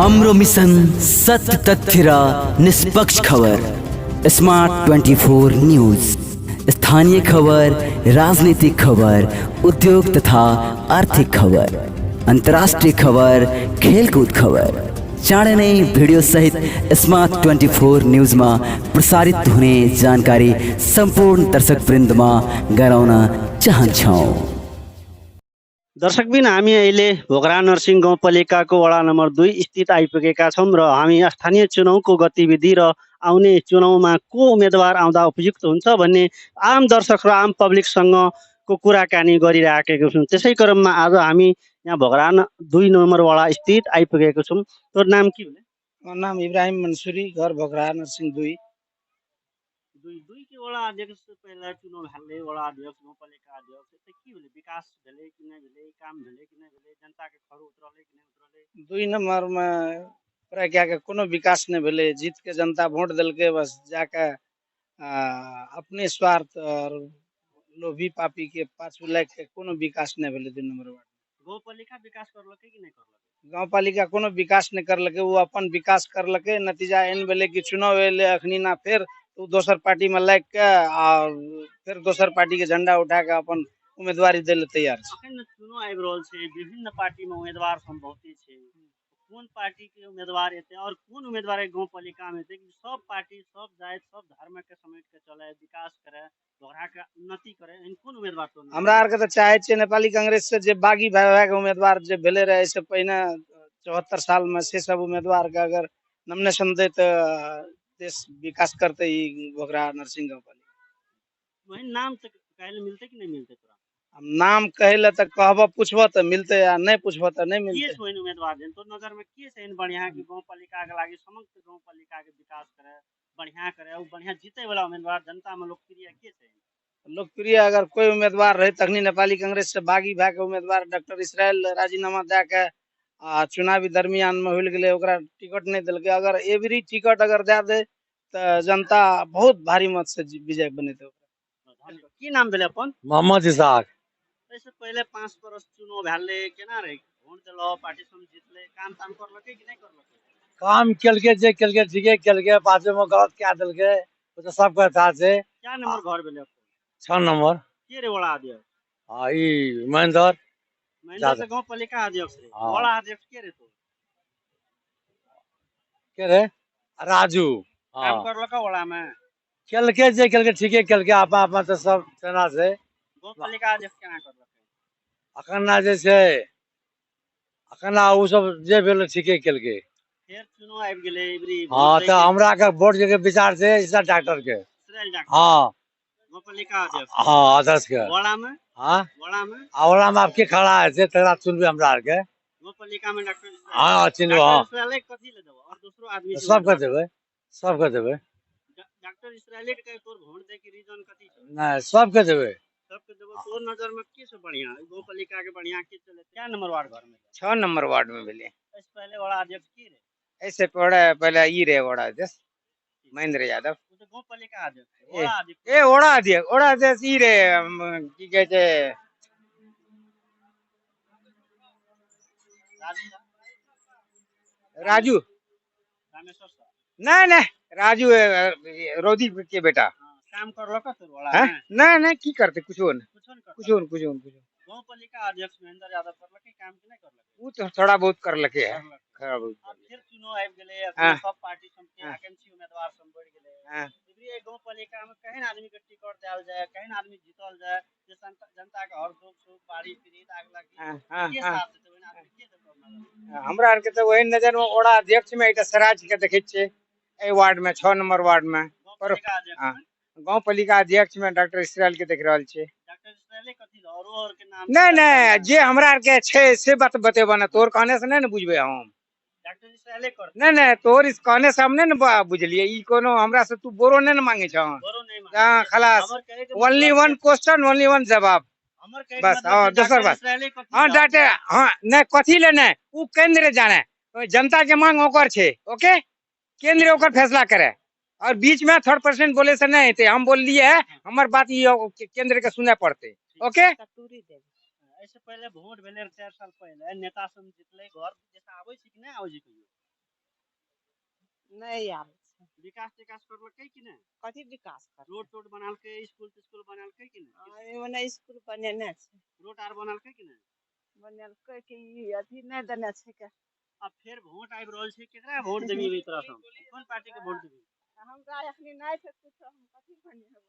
हाम्रो मिशन सत्य तथ्य र निष्पक्ष खबर। स्मार्ट 24 न्यूज, स्थानीय खबर, राजनीतिक खबर, उद्योग तथा आर्थिक खबर, अंतर्राष्ट्रीय खबर, खेलकूद खबर। चाँडै नै भिडियो सहित स्मार्ट 24 न्यूज में प्रसारित हुने जानकारी संपूर्ण दर्शक वृन्दमा गराउन चाहन्छौँ। दर्शकबिन हामी अहिले भोगरा नरसिंह गाउँपालिकाको वडा नम्बर 2 स्थित आइपुगेका छौँ र हामी स्थानीय चुनावको गतिविधि र आउने चुनावमा को उम्मेदवार आउँदा उपयुक्त हुन्छ भन्ने आम दर्शक र आम पब्लिकसँगको कुराकानी गरिराखेका छौँ। त्यसै क्रममा आज हामी यहाँ भोगरा 2 नम्बर वडा स्थित आइपुगेको छौँ। तोर नाम के हो? मेरा नाम इब्राहिम मंसूरी, घर भोगरा नरसिंह 2। दुई के वडा अध्यक्ष से पहला चुनाव हाल्दै वडा अध्यक्ष गाउँपालिका अध्यक्ष त के भेले? विकास भेले कि नै भेले? काम भेले कि नै भेले? जनताके घर उत्रले कि नै उत्रले? 2 नंबर में प्रज्ञा के कोनो विकास नहीं भेले। जीत के जनता वोट दिलके, बस जाके अपने स्वार्थ और लोभी पापी के पाछू लग के कोनो विकास नहीं भेले। 2 नंबर वार्ड गाउँपालिका विकास करलकै कि नै करलकै? गाउँपालिका कोनो विकास नहीं करलके। वो अपन विकास करलके। नतीजा एन भेले कि चुनाव एले अखनी ना, फिर तो दोसर पार्टी में लग के और फिर दोसर पार्टी के झंडा उठा के अपन उम्मीदवारी देले तैयार छै। अखन चुनाव आबि रहल छै, विभिन्न पार्टी में उम्मीदवार संभवती छै। कौन पार्टी के उम्मीदवार एते और कौन उम्मीदवार गाउँपालिका में एते कि सब पार्टी, सब जात, सब धर्म के समेट के चले, विकास करे, भोगरा के उन्नति करे? इन कौन उम्मीदवार तो हमरा आर के त चाहे छै नेपाली कांग्रेस से जे बागी भाई के उम्मीदवार जे भेले रहे से पहिने 74 साल में से सब उम्मीदवार के अगर नॉमिनेशन दे तो देश विकास करते ही भोगरा नरसिंह गाउँपालिका। वही नाम तक कहले मिलते कि नहीं मिलते तोरा? हम नाम कहले तक कहबो पूछबो तो मिलते या नहीं पूछबो तो नहीं के मिलते। छै उम्मीदवार देन तो नजर में के छै बढ़िया कि गाउँपालिका के लागि समस्त गाउँपालिका के विकास करे, बढ़िया करे और बढ़िया जीते वाला उम्मीदवार जनता में लोकप्रिय के छै? लोकप्रिय अगर कोई उम्मीदवार रहे तखनी नेपाली कांग्रेस से बागी भाई के उम्मीदवार डॉक्टर इसराइल राजीनामा दे के चुनावी दरमियान में हुल गेले, ओकरा टिकट नहीं दिलके। अगर एवरी टिकट अगर दे दे तो जनता बहुत भारी मत से विजय बनेते। की नाम भेले अपन? मोहम्मद इसाक। इससे पहले 5 वर्ष चुनाव भेले, केना रहे? वोट दिलो, पार्टी सम जीतले, काम ताम करलकै कि नहीं करलकै? काम केलके जे केलके ठीके केलके, पाछे में गलत क्या दिलके वो तो सबके था से। क्या नंबर घर भेले? 6 नंबर। के रे वडा अध्यक्ष? हां ई महेंद्र महेंद्र से गाउँपालिका अध्यक्ष रे। हाँ। वडा अध्यक्ष के रे तो? के रे राजू। काम हां करलकै वडा में? केलके जे केलके ठीके केलके। आपा आपा तो सब सेना से। गाउँपालिका अध्यक्ष केना करलकै? अखन ना जे छै, अखन ना उ सब जे भेल ठीके केलके। फिर चुनाव आबि गेले इबरी। हां तो हमरा के वोट के विचार से इसा डॉक्टर के। Israel doctor. हां गाउँपालिका अध्यक्ष। हां आदर्श के। वडा में? हां वडा में? आवला में आपके खड़ा है से तेरा सुनबे हमरा आर के। गाउँपालिका में डॉक्टर इसराइल। हां चिन्हबो। हां इसराइल कथि ले देबो और दूसरो आदमी सबके देबै, सबके देबै। डॉक्टर इसराइल के तोर वोट दे के रीजन कथि छै? नहीं सबके देबै। सबके देबो। तोर नजर में के से बढ़िया गाउँपालिका के बढ़िया के चले? क्या नंबर वार्ड घर में? 6 नंबर वार्ड में भेले। इससे पहले वडा अध्यक्ष की रे? ऐसे पहले ई रे वडा अध्यक्ष महेंद्र यादव। वो तो गाउँपालिका अध्यक्ष। वडा अध्यक्ष ए वडा अध्यक्ष ई रे की कहे छै राजू। रामेश्वर सर। नहीं राजू रोदी के बेटा। काम करलकै तोर वडा हैं? में? नहीं की करते कुछो नहीं। कुछो नहीं करलकै। कुछो गाउँपालिका अध्यक्ष महेंद्र यादव करलकै काम कि नहीं करलकै? वो तो थोड़ा बहुत कर लके है। थोड़ा बहुत अब फिर चुनाव आबि गेले, हाँ। सब पार्टी सब के हाँ। आकांक्षी उम्मीदवार सब बढ़ गेले। हाँ। इबरी गाउँपालिका में केहन आदमी के टिकट देल जाए, केहन आदमी जीतल जाए, जे जनता के हर दुख सुख, बाड़ी पीड़ित, आग लगी के साथ देते ओहन आदमी के देते? हमरा आर के तो वही नजर में ओड़ा अध्यक्ष में इटा सराज के देखे छे। ए वार्ड में 6 नंबर वार्ड में गाउँपालिका अध्यक्ष में? गाउँपालिका अध्यक्ष में डॉक्टर इसराइल के देख रहल छे। डॉक्टर इसराइल कथि और के नाम? नहीं जे हमरा आर के छे से बात बतेबो ना। तोर कहने से नहीं बुझबे हम। डॉक्टर इसराइल कर। नहीं तोर इस कहने से हम नहीं न बुझलिए। ई कोनो हमरा से तू बोरो नहीं न मांगे छ। बरो नहीं मांगे। हां खलास। हमर कहे के ओनली वन क्वेश्चन ओनली वन जवाब। हमर कहे बस, हाँ, दोसर बात। हाँ डाटे हाँ नहीं कथी लेने उ केंद्र जाने। जनता के मांग ओकर छे। ओके केंद्र ओकर फैसला करे और बीच में 3% बोले से नहीं थे। हम बोल लिए है हमर बात ये केंद्र के सुने पड़ते। ओके ऐसे पहले वोट भेले 4 साल पहले नेता सब जितले घर जैसा आबै छै कि नहीं आबै छै? नहीं आवे छै। विकास टिकास करलकै कि नहीं? कथी विकास करतै? रोड तोड बनालकै, स्कूल तिस्कूल बनालकै कि नहीं? एने स्कूल बनेने छै, रोड आर बनालकै कि नहीं? बनेलकै कि अथी नहीं देने छै के। अब फिर वोट आबि रहल छै, केकरा वोट देबी ई तरह से? कोन पार्टी के वोट देबी? हमरा एखनी नहीं छै कुछो, हम कथी बनेबै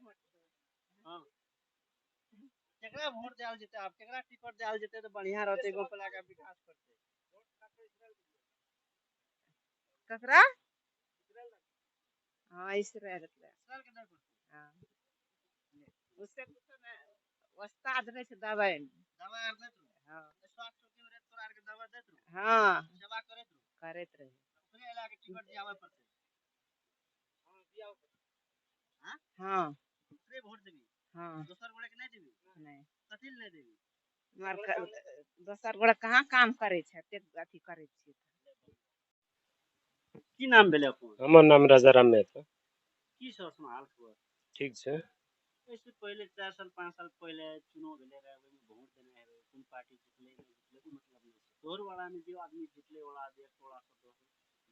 वोट देबै। हाँ, केकरा वोट देल जेतै? अब केकरा टिकट देल जेतै तो बढ़िया रहतै, गोपाला का विकास करतै। ककरा? हाँ इसराइल के। इसराइल के दे पड़तै। हाँ उससे कुछो नहीं, उस्ताद नहीं छै दवाई में। दवा आर देत रहू। हाँ स्वास्थ्य के रे तोरा आर के दवा देत रहू। हाँ सेवा करैत रहू। करैत रही। ओकरे इलाका के टिकट दियावे पड़तै। हाँ दियावे पड़तै। हाँ हाँ ओकरे वोट देबी। हाँ दोसर गोरे के नहीं देबी। नहीं कथी ले नहीं देबी? दोसर गोरे कहाँ काम करे छै, एतेक अथी करे छियै। की नाम भेलै अपन? हमर नाम राजा राम मेहता। की सब हाल खबर? ठीक छै। ऐसे पहले 4 साल 5 साल पहले चुनाव भेले रहे, ओहि में वोट देने है, कोन पार्टी जीतले नहीं जीतले उ मतलब नहीं छै। तोहर वाला में जो आदमी जीतले वाला देश थोड़ा सा तो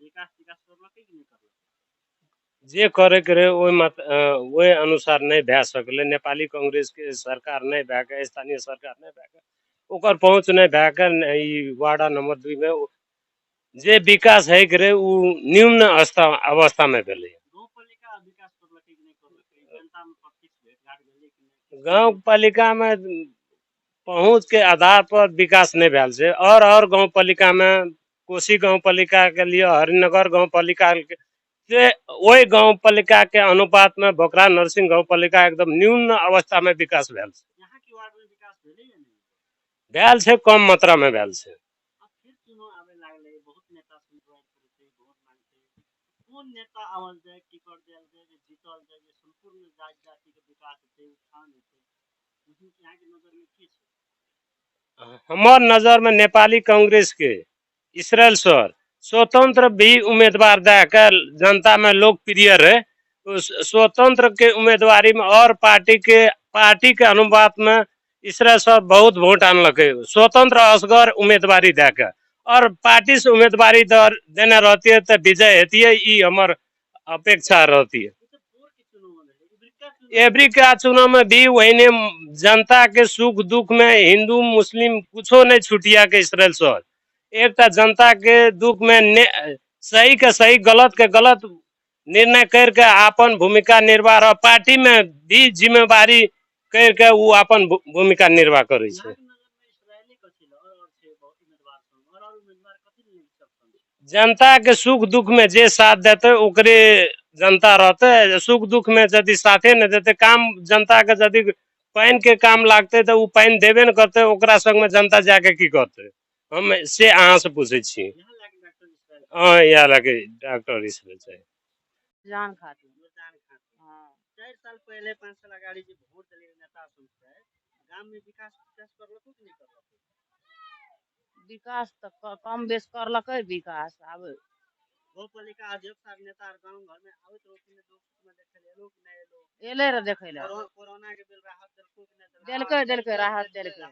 विकास टिकास करलकै कि नहीं करलकै? जे करे के रहे ओहि अनुसार नहीं भए सकले। नेपाली कांग्रेस के सरकार नहीं भए के, स्थानीय सरकार नहीं भए के, ओकर पहुंच नहीं भए के ई वार्ड नंबर 2 में जे विकास है के रहे उ न्यून अवस्था में भेलै। गांव पालिका विकास करलकै कि नहीं करलकै? जनता में प्रत्यक्ष भेट घाट भेलै कि नहीं? गांव पालिका में पहुंच के आधार पर विकास नहीं भेल छै। और गांव पालिका में कोशी गांव पालिका के लिए हरिनगर गांव पालिका के वही गांव पालिका के अनुपात में बोकरा नरसिंह गांव पालिका एकदम न्यून अवस्था में विकास भेल छै। यहाँ की वार्ड में विकास भेलै या नहीं? भेल छै, कम मात्रा में भेल छै। अब फिर चुनाव आवे लागले, बहुत नेता सब ज्वाइन करते वोट मांगते। कौन नेता आवल जाए, टिकट देल जाए, जे जीतल जाए, जे संपूर्ण जाति के विकास हेतै, उत्थान हेतै, यहाँ के नजर में की छै? हमार नजर में नेपाली कांग्रेस के इसराइल सर स्वतंत्र भी उम्मीदवार दे कर जनता में लोकप्रिय रहे। उस स्वतंत्र के उम्मीदवारी में और पार्टी के अनुपात में इसराइल सर बहुत वोट आनलके। स्वतंत्र असगर उम्मीदवारी दे के और पार्टी से उम्मीदवारी देने रहती है तो विजय हेती है, ये हमार अपेक्षा रहती है। ये तो बोर के चुनाव में है, इब्रिका एवरी का चुनाव में भी वही ने जनता के सुख दुख में हिंदू मुस्लिम कुछो नहीं छुटिया के इसराइल सर एक जनता के दुख में सही के सही गलत के गलत निर्णय करके अपन भूमिका निर्वाह और पार्टी में भी जिम्मेवारी करके वो अपन भूमिका निर्वाह करे यहाँ छै। के नजर में इसराइली कथी ल और छै बहुत उम्मीदवार सब और उम्मीदवार कथी ले सकतन? जनता के सुख दुख में जे साथ देते ओकरे जनता रहते। सुख दुख में यदि साथे न देते, काम जनता के यदि पानी के काम लागते तो वो पानी देवे न करते, ओकरा संग में जनता जाके की करते? हम से अहाँ से पूछे छी। यहाँ लागे डॉक्टर इसराइल हाँ यहाँ लगे डॉक्टर इसराइल चाहिए। जान खातिर। जान खातिर। हाँ 4 साल पहले 5 साल अगाडि जे वोट देले नेता सब छै, गांव में विकास करलकै कि नहीं करलकै? विकास तो कम बेस करलकै विकास। अब गांव पालिका अध्यक्ष आर नेता आर गांव घर में आवत रोटी में दुख में देखे एलो कि नहीं एलो? एले रह देखे ला। कोरोना के बेल राहत देलको कि नहीं देलकै राहत देलकै।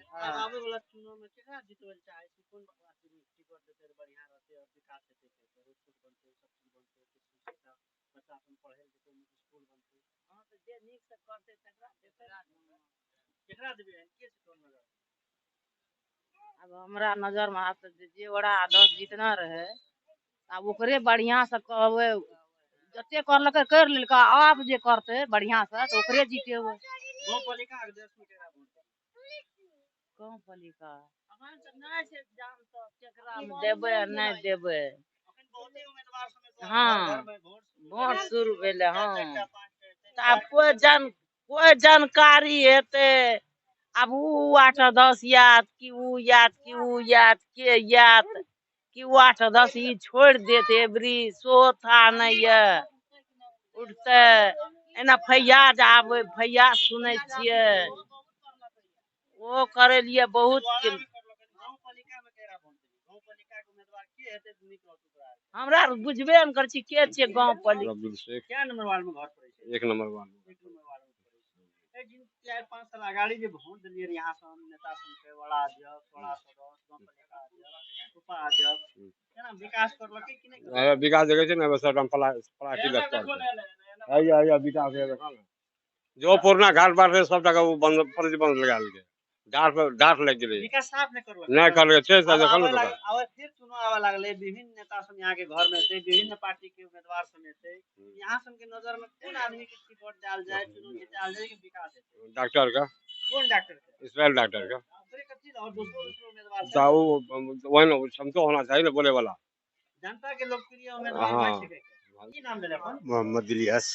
अब आवे वाला चुनाव में केकरा जितवल चाहे छी? कोन पार्टी टिकट देते बढ़िया रहते और विकास हेतै, रोड बनते, सब चीज बनते, शिक्षा बच्चा सब पढ़े लिखे में स्कूल बनते। हां तो जे नीक से करते तकरा देते। केकरा देबे के छै तोर नजर? अब हमरा नजर में आब जे ओरा 10 जितना रहे, अब ओकरे बढ़िया से कहबै। जते करलकै कर लेलकै, अब जे करते बढ़िया से तो ओकरे जीतेबै। गांव पालिका अध्यक्ष में केकरा वोट देबे? गांव पालिका अहाँ से नहीं छै जान तो केकरा देबै आ नहीं देबै। अखन बहुते उम्मीदवार सब हाँ घर में वोट शुरू भेले। हाँ तो अब कोई जानकारी हेते। अब उ 8-10 याद कि उ याद कि उ याद के याद कि उ 8-10 ई छोड़ देते एबरी सो था नहीं है उठते एना फैयाज आवे फैयाज सुनै छियै वो करे लिए बहुत के। गांव पालिका में केकरा वोट देबे? गांव पालिका के उम्मीदवार के हेतै नीक रहतै तोरा? हमरा बुझबे न कर छी के छे गांव पालिका। क्या नंबर वार्ड में घर पड़े छै? 1 नंबर वार्ड। 1 नंबर वार्ड में पड़े छै। जिन 4-5 साल अगाडि जे भोट दिलिए यहाँ से नेता सबके वडा अध्यक्ष वडा सदस्य गाउँपालिका अध्यक्ष उपाध्यक्ष केना विकास करलकै कि नहीं विकास देखे छै ने सब पलाटी है विकास देखो ना जो पुराना घाट बाट रहे सब जगह वो बंद प्रतिबंध लगा दिए डांट लग गई विकास साफ नहीं करलकै नहीं कर लगे 6 साल देखो ना अब फिर चुनाव आवे लागले विभिन्न नेता सब यहाँ के घर में से विभिन्न पार्टी के उम्मीदवार समेत से यहाँ सब के नजर में कौन आदमी के टिकट डाल जाए चुनाव जीताल जाए कि विकास है डॉक्टर का कौन डॉक्टर के इसराइल डॉक्टर का दूसरे कथी और दूसरे उम्मीदवार से तो वो वही ना क्षमता होना चाहिए ना बोले वाला जनता के लोकप्रिय उम्मीदवार हाँ। बैठ सके की नाम दिले अपन मोहम्मद इलियास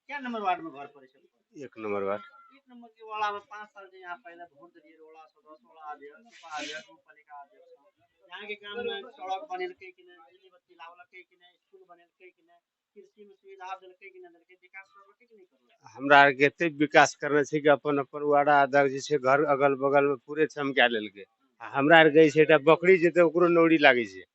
क्या नंबर वार्ड में घर पड़े छै 1 नंबर बात एक नंबर के वाला में 5 साल से यहाँ पहले वोट दिए रोड़ा सदस्य वाला अध्यक्ष उपाध्यक्ष पालिका अध्यक्ष यहाँ के काम में सड़क बनेलकै कि नहीं बिजली बत्ती लावलकै कि नहीं स्कूल बनेलकै कि नहीं कृषि में सुविधा देलकै कि नहीं देलकै विकास करलकै कि नहीं करलकै हमरा आर के एते विकास करने छै कि अपन अपन वार्ड अध्यक्ष जे छै घर अगल बगल में पूरे चमका लेलकै आ हमरा आर गई छै एकटा बकरी जेते ओकरो नौरी लागे छै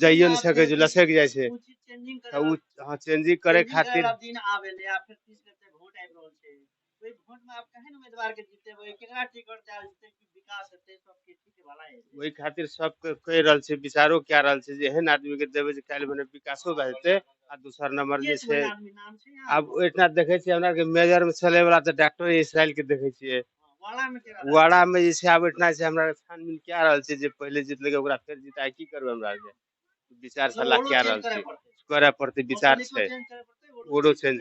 जाइयो न सके छै लसक जाय छै कुछ चेंजिंग तो उ हां चेंजिंग करे खातिर दिन आवेले या फिर 30 गते वोट आबि रहल छै ओइ वोट में आप केहन उम्मीदवार के जीतेबै केकरा टिकट देल जेतै कि विकास हेतै सबके ठीक भला हेतै वही खातिर सब के कह रहल छै विचारो क्या रहल छै जे एहन आदमी के देबै जे काल्हि भने विकासो भए जेतै आ दूसर नंबर जे छै आदमी नाम छै यहाँ अब इतना देखे छियै हमरा के मेजर में चले वाला तो डॉक्टर इसराइल के देखे छियै वाला में केकरा वाड़ा में जे छै आब इतना छै हमरा छानबीन क्या रहल छै जे पहले जीतलकै ओकरा फेर जिताय की करबै हमरा के विचार सलाह क्या रहल छै करे पड़तै विचार छै ओडो चेंज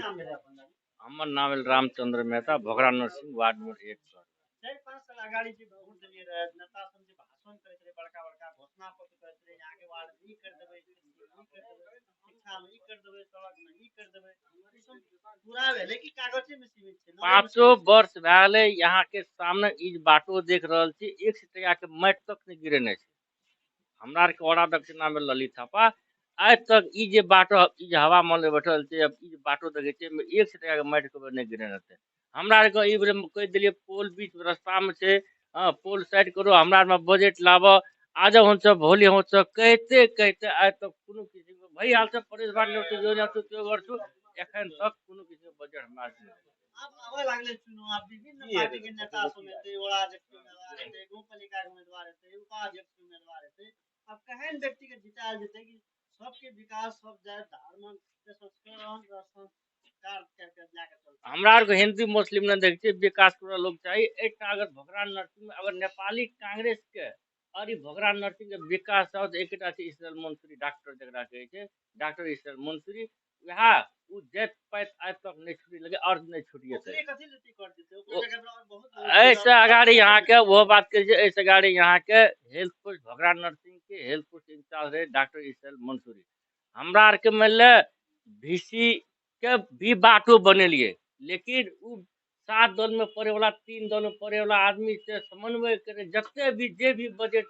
हमर नाम भेल रामचंद्र मेहता भोगरा नरसिंह वार्ड नंबर 1 सर 4-5 साल अगाडि जे वोट दिलिए रहे नेता सब जे भाषण करैत रहे बड़का बड़का घोषणा पत्र करैत रहे यहाँ के वार्ड में ई कर देबै शिक्षा में ई कर देबै सड़क में ई कर देबै ई सब पूरा भेलै कि कागजे में सीमित छै 500 वर्ष भए यहाँ के सामने ई बाटो देख रहल छी 1 टका के माटि तक नहीं गिरेने छै हमरा आर के वार्ड अध्यक्ष नाम भेल ललित थापा आज तक ई जे बाटो ई जे हवा महल में बैठल छै अब ई जे बाटो देखे छै में 1 टका के माटि के नहीं गिरेने छै हमरा आर के ई बेर में कह दिलिए पोल बीच रास्ता में छै हां पोल साइड करो हमरा आर में बजट लाबो आज हम सब होली हम सब कहते कहते आज तक कोनो किसी को भाई हाल से परेश भाट ले तो योजना तो त्यो गर्छु एखन तक कोनो किसी को बजट हमरा आर के अब आवे लागले चुनाव विभिन्न पार्टी के नेता समेत वडा अध्यक्ष उम्मीदवार हेतै गाउँपालिका के उम्मीदवार हेतै उपाध्यक्ष उम्मीदवार हेतै अब केहन व्यक्ति के जितायल जेतै कि सबके विकास सब जात धर्म के संस्करण र संस्कार करके जाके चलतै हमरा आर को हिंदू मुस्लिम न देखे छियै विकास पूरा लोग चाहिए एक अगर भोगरा नरसिंह में अगर नेपाली कांग्रेस के और ई भोगरा नरसिंह के विकास हो तो एकटा छै इसराइल मंसूरी डॉक्टर जकरा कहै छै डॉक्टर इसराइल मंसूरी वह उ जेत पैत आज तक नहीं छुटी लगे और नहीं छुटिए ओकरे कथि लेती कर देतै ओकरे जगह पर और बहुत ऐसे अगाड़ी यहाँ के वो बात करिए ऐसे अगाड़ी यहाँ के हेल्थ पोस्ट भोगरा नरसिंह के हेल्थ पोस्ट इंचार्ज रहे डॉक्टर इसराइल मंसूरी हमरा आर के मान ले भीसी के भी बाटो बनेलिए लेकिन उ 7 दल में पड़े वाला 3 दल में पड़े वाला आदमी से समन्वय करे जते भी जे भी बजट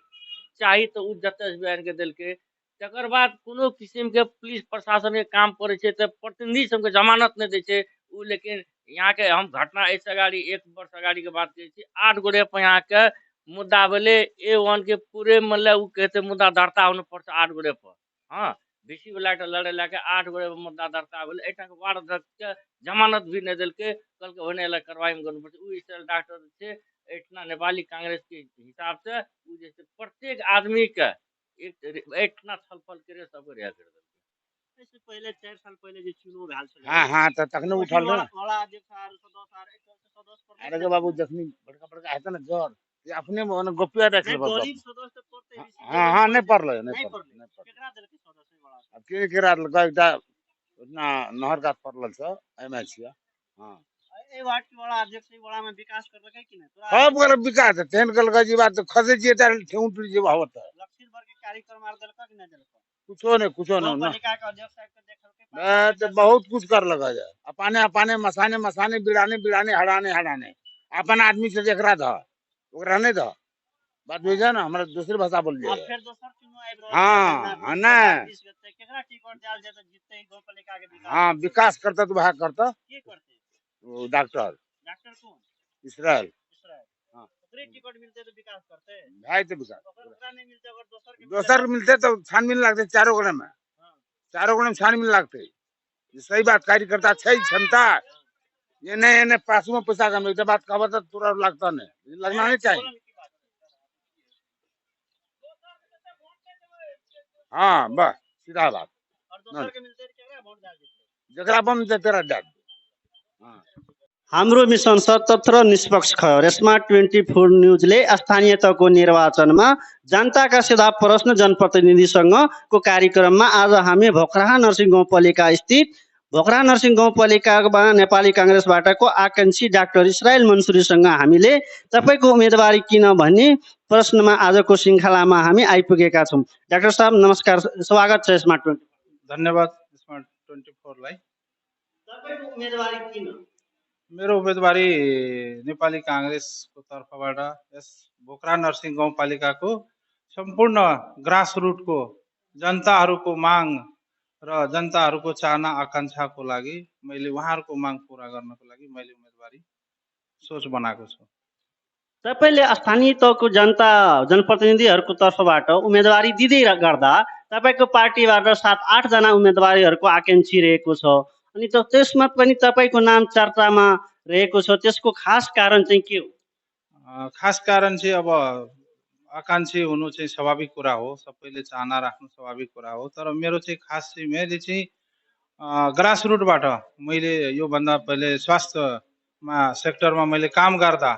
चाही तो उ जते भी आन के दिल के तकर बाद कोनो किस्म के पुलिस प्रशासन के काम करे छै त प्रतिनिधि सब के जमानत नहीं दे छै उ लेकिन यहाँ के हम घटना ऐसे अगाड़ी 1 वर्ष अगाड़ी के बात करे छी 8 गोरे पर यहाँ के मुद्दा भेले A1 के पूरे मतलब उ कहते मुद्दा दर्ता होने पर 8 गोरे पर हां बीसी वाला के लड़े लाके 8 गोरे पर मुद्दा दर्ता भेले एटा के वार्ड अध्यक्ष के जमानत भी नहीं दिल के कल के होने वाला कार्रवाई में करना पड़े उ इस डॉक्टर से इतना नेपाली कांग्रेस के हिसाब से उ जैसे प्रत्येक आदमी के इतना छलफल करे सबको रिहा कर दे इससे पहले 4 साल पहले जे चुनाव भेल छलै हाँ हाँ तो तखने उठल रहे वडा अध्यक्ष आर सदस्य आर एक सदस्य अरे के बाबू जखनी बड़का बड़का हेतै ना जर ये अपने मन गोपिया रख ले बाबू गरीब सदस्य पड़तै हाँ हाँ नहीं पड़ल नहीं पड़ल केकरा देलकै सदस्य वडा अब के केरा लगा एकटा उतना नहर का पड़ल छ एमे छिया हां ए वार्ड के वडा अध्यक्ष वडा में विकास करलकै कि नहीं तोरा सब कर विकास तेन कल का जी बात तो खसे जी तार ठेउट जी होत लक्षित वर्ग के कार्यक्रम आर देलकै कि नहीं देलकै कुछो नहीं ना पालिका के अध्यक्ष साहब के देखलकै मैं तो बहुत कुछ कर लगा जाए अपने अपने मसाने मसाने बिड़ाने बिड़ाने हड़ाने हड़ाने अपन आदमी से देख रहा था ओकरा नहीं था बात बुझ ना हमरा दूसरी भाषा बोल अब जाए फिर दोसर चुनाव आबि रहल हाँ, हाँ, नहीं। केकरा टिकट देल जेतै जीततै गांव पालिका के विकास हाँ विकास करता तो वह करता के करतै वो डॉक्टर डॉक्टर कौन इसराइल इसराइल हाँ। ओकरे टिकट मिलतै तो विकास करतै भाई तो विकास ओकरा नहीं मिलतै अगर दोसर के दोसर मिलते तो छानबीन लगते चारों गणे में हाँ। चारों गणे में छानबीन लगते सही बात कार्यकर्ता छै क्षमता ये पासों में पैसा कम लगता बात खबर तो तुरंत लगता नहीं लगना नहीं चाहिए। हाँ बस सीधा बात जगरा बम दे तेरा डर। हाँ हाम्रो मिसन सतत र निष्पक्ष खबर स्मार्ट 24 न्युजले स्थानीय तहको निर्वाचनमा जनताका सीधा प्रश्न जनप्रतिनिधिसँगको कार्यक्रममा आज हामी भोक्राहा नरसिंह गाउँपालिका स्थित भोक्राहा नरसिंह गाउँपालिकामा नेपाली काङ्ग्रेसबाटको आकाङ्क्षी डाक्टर इसरायल मन्सुरीसँग हामीले तपाईँको उम्मेदवारी किन भन्ने प्रश्नमा आजको श्रृङ्खलामा हामी आइपुगेका छौँ। डाक्टर साहब नमस्कार, स्वागत छ स्मार्ट 24। धन्यवाद स्मार्ट 24 लाई। तपाईँको उम्मेदवारी किन? मेरो उम्मेदवारी नेपाली काङ्ग्रेसको तर्फबाट यस भोक्रा नरसिंह गाउँपालिकाको सम्पूर्ण ग्रासरुटको जनताहरूको माग र जनताहरूको चाहना आकाङ्क्षाको लागि मैले उहाँहरूको माग पूरा गर्नको लागि मैले उम्मेदवारी सोच बनाएको छु। तपाईँले स्थानीय तहको जनता जनप्रतिनिधिहरूको तर्फबाट उम्मेदवारी दिँदै गर्दा तपाईँको पार्टीबाट 7-8 जना उम्मेदवारीहरूको आकाङ्क्षी रहेको छ, अनि त्यसमा पनि तपाईँको नाम चर्चामा रहेको छ। त्यसको खास कारण चाहिँ के हो? खास कारण चाहिँ अब आकाङ्क्षी हुनु चाहिँ स्वाभाविक कुरा हो, सबैले चाहना राख्नु स्वाभाविक कुरा हो। तर मेरो चाहिँ खास चाहिँ मैले चाहिँ ग्रासरुटबाट मैले योभन्दा पहिले स्वास्थ्यमा सेक्टरमा मैले काम गर्दा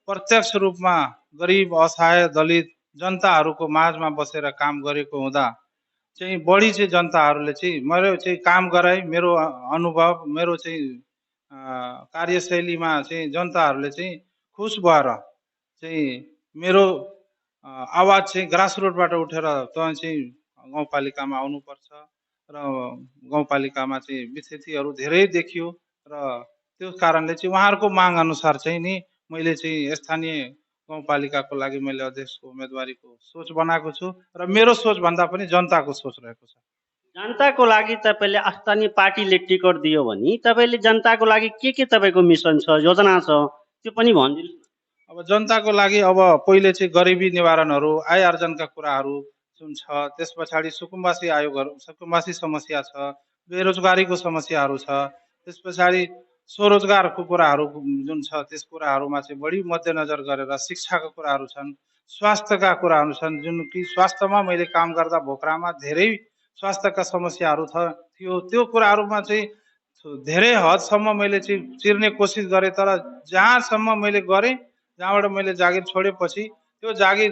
प्रत्यक्ष रूपमा गरिब असहाय दलित जनताहरूको माझमा बसेर काम गरेको हुँदा चाहिँ बढी चाहिँ जनताहरूले चाहिँ मेरो चाहिँ काम गराए, मेरो अनुभव मेरो चाहिँ कार्यशैलीमा चाहिँ जनताहरूले चाहिँ खुस भएर चाहिँ मेरो आवाज चाहिँ ग्रासरुटबाट उठेर तपाईँ चाहिँ गाउँपालिकामा आउनुपर्छ र गाउँपालिकामा चाहिँ विक्षतिहरू धेरै देखियो र त्यो कारणले चाहिँ उहाँहरूको माग अनुसार चाहिँ नि मैले चाहिँ स्थानीय गाउँपालिकाको लागि मैले अध्यक्षको उम्मेदवारीको सोच बनाएको छु र मेरो सोच भन्दा पनि जनताको सोच रहेको छ। जनताको लागि तपाईँले स्थानीय पार्टीले टिकट दियो भने तपाईँले जनताको लागि के तपाईँको मिसन छ, योजना छ, त्यो पनि भनिदिनु। अब जनताको लागि अब पहिले चाहिँ गरिबी निवारणहरू, आय आर्जनका कुराहरू जुन छ, त्यस पछाडि सुकुम्बासी आयोगहरू, सुकुम्बासी समस्या छ, बेरोजगारीको समस्याहरू छ, त्यस पछाडि स्वरोजगारको कुराहरू जुन छ त्यस कुराहरूमा चाहिँ बढी मध्यनजर गरेर शिक्षाका कुराहरू छन्, स्वास्थ्यका कुराहरू छन्। जुन कि स्वास्थ्यमा मैले काम गर्दा भोक्रामा धेरै स्वास्थ्यका समस्याहरू थियो, त्यो कुराहरूमा चाहिँ धेरै हदसम्म मैले चाहिँ चिर्ने कोसिस गरेँ। तर जहाँसम्म मैले गरेँ, जहाँबाट मैले जागिर छोडेपछि त्यो जागिर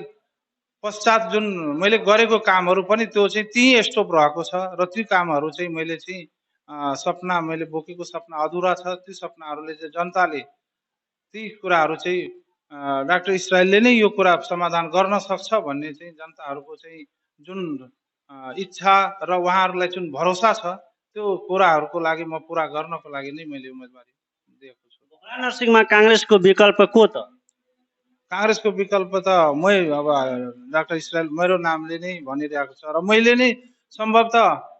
पश्चात जुन मैले गरेको कामहरू पनि त्यो चाहिँ त्यही स्टप रहेको छ र ती कामहरू चाहिँ मैले चाहिँ सपना मैले बोकेको सपना अधुरा छ। ती सपनाहरूले चाहिँ जनताले ती कुराहरू चाहिँ डाक्टर इसरायलले नै यो कुरा समाधान गर्न सक्छ भन्ने चाहिँ जनताहरूको चाहिँ जुन इच्छा र उहाँहरूलाई जुन भरोसा छ त्यो कुराहरूको लागि म पुरा गर्नको लागि नै मैले उम्मेदवारी दिएको छु। भोक्रा नरसिंहमा काङ्ग्रेसको विकल्प को त? काङ्ग्रेसको विकल्प त मै अब डाक्टर इसरायल मेरो नामले नै भनिरहेको छ र मैले नै सम्भवतः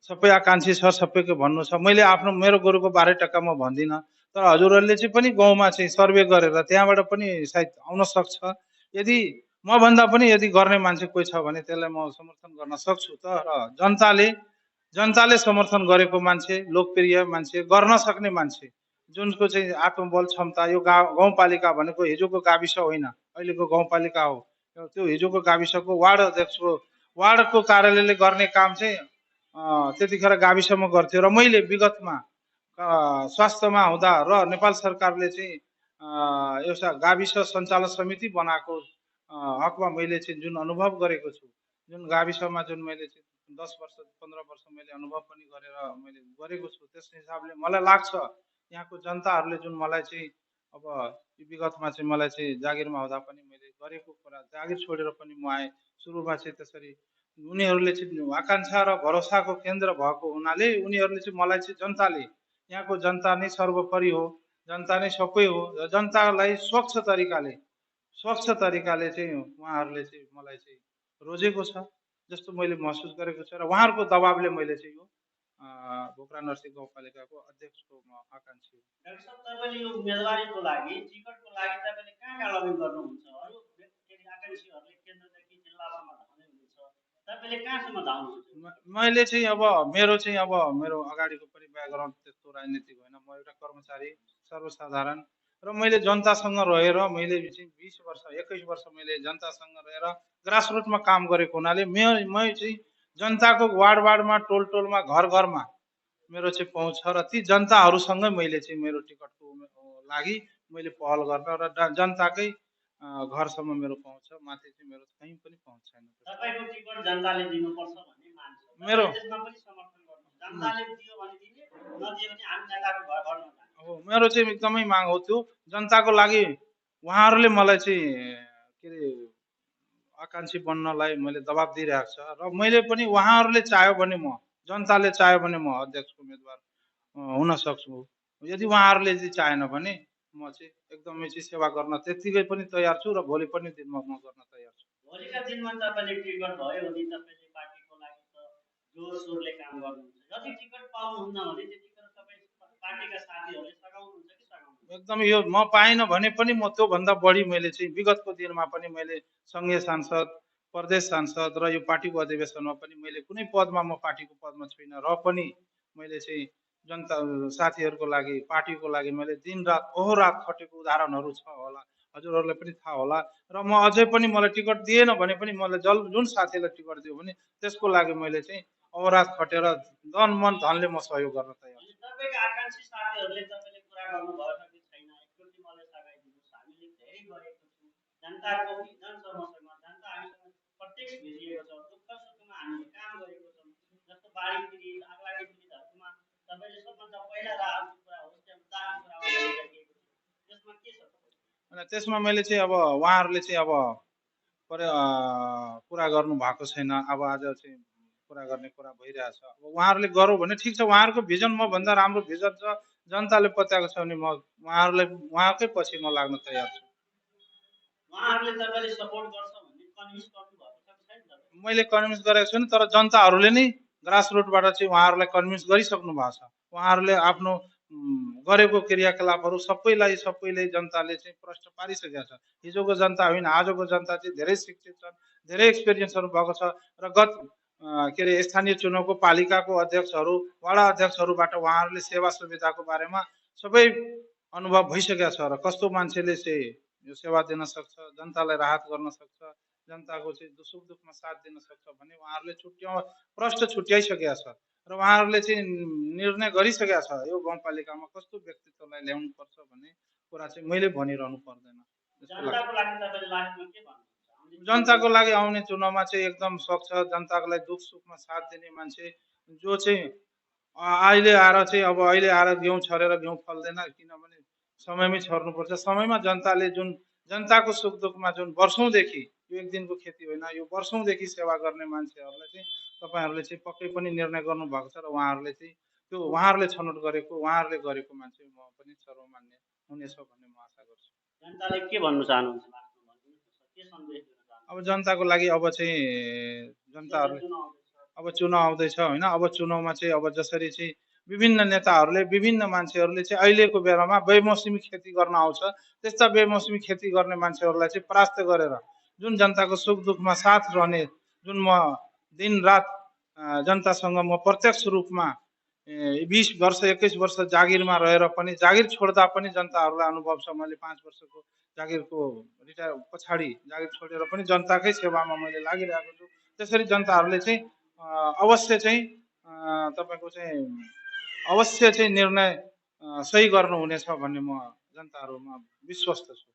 सबै आकाङ्क्षी छ, सबैको भन्नु छ। मैले आफ्नो मेरो गोरुको 12 टक्का म भन्दिनँ, तर हजुरहरूले चाहिँ पनि गाउँमा चाहिँ सर्वे गरेर त्यहाँबाट पनि सायद आउन सक्छ। यदि म भन्दा पनि यदि गर्ने मान्छे कोही छ भने त्यसलाई म समर्थन गर्न सक्छु। तर जनताले समर्थन गरेको मान्छे, लोकप्रिय मान्छे, गर्न सक्ने मान्छे, जुनको चाहिँ आत्मबल क्षमता, यो गाउँपालिका भनेको हिजोको गाविस होइन, अहिलेको गाउँपालिका हो। त्यो हिजोको गाविसको वार्ड अध्यक्षको वार्डको कार्यालयले गर्ने काम चाहिँ त्यतिखेर गाविसमा गर्थ्यो र मैले विगतमा स्वास्थ्यमा हुँदा र नेपाल सरकारले चाहिँ एउटा गाविस सञ्चालन समिति बनाएको हकमा मैले चाहिँ जुन अनुभव गरेको छु, जुन गाविसमा जुन मैले चाहिँ 10 वर्ष 15 वर्ष मैले अनुभव पनि गरेर मैले गरेको छु, त्यस हिसाबले मलाई लाग्छ यहाँको जनताहरूले जुन मलाई चाहिँ अब विगतमा चाहिँ मलाई चाहिँ जागिरमा हुँदा पनि मैले गरेको कुरा, जागिर छोडेर पनि म आएँ सुरुमा चाहिँ त्यसरी उनीहरूले चाहिँ आकाङ्क्षा र भरोसाको केन्द्र भएको हुनाले उनीहरूले चाहिँ मलाई चाहिँ जनताले यहाँको जनता नै सर्वोपरि हो, जनता नै सबै हो र जनतालाई स्वच्छ तरिकाले चाहिँ उहाँहरूले चाहिँ मलाई चाहिँ रोजेको छ जस्तो मैले महसुस गरेको छु र उहाँहरूको दबाबले मैले चाहिँ यो भोक्रा नरसिंह गाउँपालिकाको अध्यक्षको म आकाङ्क्षी हो। डाक्टर साहब, तपाईँले यो उम्मेदवारीको लागि टिकटको लागि तपाईँले कहाँ लगइन गर्नुहुन्छ? अरू आकाङ्क्षीहरूले केन्द्रदेखि जिल्लासम्म धाउने हुनुहुन्छ, तपाईँले कहाँसम्म धाउनुहुन्छ? मैले चाहिँ अब मेरो अगाडिको पनि ब्याकग्राउन्ड त्यस्तो राजनीतिक होइन। म एउटा कर्मचारी सर्वसाधारण र मैले जनतासँग रहेर मैले चाहिँ 20 वर्ष 21 वर्ष मैले जनतासँग रहेर ग्रासरुटमा काम गरेको हुनाले म चाहिँ जनताको वार्डमा टोल टोलमा घर घरमा मेरो चाहिँ पहुँच छ र ती जनताहरूसँगै मैले चाहिँ मेरो टिकटको लागि मैले पहल गर्न र जनताकै घरसम्म मेरो पहुँच छ, माथि चाहिँ मेरो कहीँ पनि पहुँच छैन। तपाईँको टिकट जनताले दिनुपर्छ भन्ने मान्छ, मेरो त्यसमा पनि समर्थन गर्नु, जनताले दियो भने दिने, नदियो भने हामी नेताको घर घरमा जाने। हो, मेरो चाहिँ एकदमै माग हो त्यो जनताको लागि उहाँहरूले मलाई चाहिँ के अरे आकाङ्क्षी बन्नलाई मैले दबाब दिइरहेको छ र मैले पनि उहाँहरूले चाह्यो भने म जनताले चाह्यो भने म अध्यक्षको उम्मेदवार हुन सक्छु। यदि उहाँहरूले चाहिँ चाहेन भने म चाहिँ एकदमै चाहिँ सेवा गर्न त्यत्तिकै पनि तयार छु र भोलि पनि दिनमा म गर्न तयार छु। भोलिका दिनमा तपाईँले टिकट भयो भने तपाईँले पार्टीको लागि त जोर सोरले काम गर्नुहुन्छ, यदि टिकट पाउनुहुन्न भने त्यतिखेर तपाईँ पार्टीका साथीहरूले सघाउनुहुन्छ कि सघाउनुहुन्छ? एकदमै यो म पाइनँ भने पनि म त्योभन्दा बढी मैले चाहिँ विगतको दिनमा पनि मैले सङ्घीय सांसद प्रदेश सांसद र यो पार्टीको अधिवेशनमा पनि मैले कुनै पदमा म पार्टीको पदमा छुइनँ र पनि मैले चाहिँ जनता साथीहरूको लागि पार्टीको लागि मैले दिनरात अहोरात खटेको उदाहरणहरू छ होला, हजुरहरूलाई पनि थाहा होला र म अझै पनि मलाई टिकट दिएन भने पनि मलाई जुन साथीलाई टिकट दियो भने त्यसको लागि मैले चाहिँ अहोरात खटेर तन मन धनले म सहयोग गर्न तयार छु। तपाईँका आकाङ्क्षी साथीहरूले तपाईँले कुरा गर्नुभएको छ कि छैन, एकचोटि मलाई सघाइदिनुहोस्, हामीले धेरै गरेको छौँ, जनताको जनसमस्यामा जनता हामीसँग प्रत्यक्ष भेटिएको छ, दुःख सुखमा हामीले काम गरेको छौँ, जस्तो बाढी पीडित आगलागी पीडितहरूमा तपाईँले सबभन्दा पहिला राहतको कुरा होस् या उद्धारको कुरा गरिराखेको थियो, त्यसमा के छ? अनि त्यसमा मैले चाहिँ अब उहाँहरूले चाहिँ अब कुरा गर्नु भएको छैन, अब आज चाहिँ कुरा गर्ने कुरा भइरहेछ। अब उहाँहरूले गरौँ भने ठिक छ, उहाँहरूको भिजन मभन्दा राम्रो भिजन छ, जनताले पत्याएको छ भने म उहाँहरूलाई उहाँकै पछि म लाग्न तयार छु। उहाँहरूले तपाईँले सपोर्ट गर्छ भन्ने कन्भिन्स गर्नुभएको छ कि छैन तपाईँ? मैले कन्भिन्स गरेको छुइनँ, तर जनताहरूले नै ग्रासरुटबाट चाहिँ उहाँहरूलाई कन्भिन्स गरिसक्नु भएको छ। उहाँहरूले आफ्नो गरेको क्रियाकलापहरू सबैले जनताले चाहिँ प्रश्न पारिसकेको छ। हिजोको जनता होइन, आजको जनता चाहिँ धेरै शिक्षित छन्, धेरै एक्सपिरियन्सहरू भएको छ र के अरे स्थानीय चुनावको पालिकाको अध्यक्षहरू वडा अध्यक्षहरूबाट उहाँहरूले सेवा सुविधाको बारेमा सबै अनुभव भइसकेको छ र कस्तो मान्छेले चाहिँ यो सेवा दिन सक्छ, जनतालाई राहत गर्न सक्छ, जनताको चाहिँ सुख दुःखमा साथ दिन सक्छ भन्ने उहाँहरूले प्रश्न छुट्याइसकेका छ र उहाँहरूले चाहिँ निर्णय गरिसकेका छ यो गाउँपालिकामा कस्तो व्यक्तित्वलाई ल्याउनु पर्छ भन्ने कुरा चाहिँ मैले भनिरहनु पर्दैन। जनताको लागि तपाईँले लास्टमा के भन्नुहुन्छ? जनताको लागि आउने चुनावमा चाहिँ एकदम सक्छ, जनताको लागि दुख सुखमा साथ दिने मान्छे जो चाहिँ अहिले आएर घिउ छरेर घिउ फल्दैन, किनभने समयमै छर्नुपर्छ। समयमा जनताले जुन जनताको सुख दुःखमा जुन वर्षौँदेखि यो एक दिनको खेती होइन, यो वर्षौँदेखि सेवा गर्ने मान्छेहरूलाई चाहिँ तपाईँहरूले चाहिँ पक्कै पनि निर्णय गर्नुभएको छ र उहाँहरूले चाहिँ त्यो उहाँहरूले छनौट गरेको उहाँहरूले गरेको मान्छे म पनि सर्वमान्य हुनेछ भन्ने म आशा गर्छु। जनताले के भन्नु चाहनुहुन्छ लास्टमा? के सन्देश दिन चाहनुहुन्छ? अब जनताको लागि अब चाहिँ जनताहरूले अब चुनाव आउँदैछ होइन, अब चुनावमा चाहिँ अब जसरी चाहिँ विभिन्न नेताहरूले विभिन्न मान्छेहरूले चाहिँ अहिलेको बेलामा बेमौसमी खेती गर्न आउँछ, त्यस्ता बेमौसमी खेती गर्ने मान्छेहरूलाई चाहिँ परास्त गरेर जुन जनताको सुख दुःखमा साथ रहने जुन म दिन रात जनतासँग म प्रत्यक्ष रूपमा 20 वर्ष 21 वर्ष जागिरमा रहेर पनि जागिर छोड्दा पनि जनताहरूलाई अनुभव छ। मैले 5 वर्षको जागिरको रिटायर पछाडि जागिर छोडेर पनि जनताकै सेवामा मैले लागिरहेको छु। त्यसरी जनताहरूले चाहिँ अवश्य चाहिँ तपाईँको चाहिँ अवश्य चाहिँ निर्णय सही गर्नुहुनेछ भन्ने म जनताहरूमा विश्वस्त छु।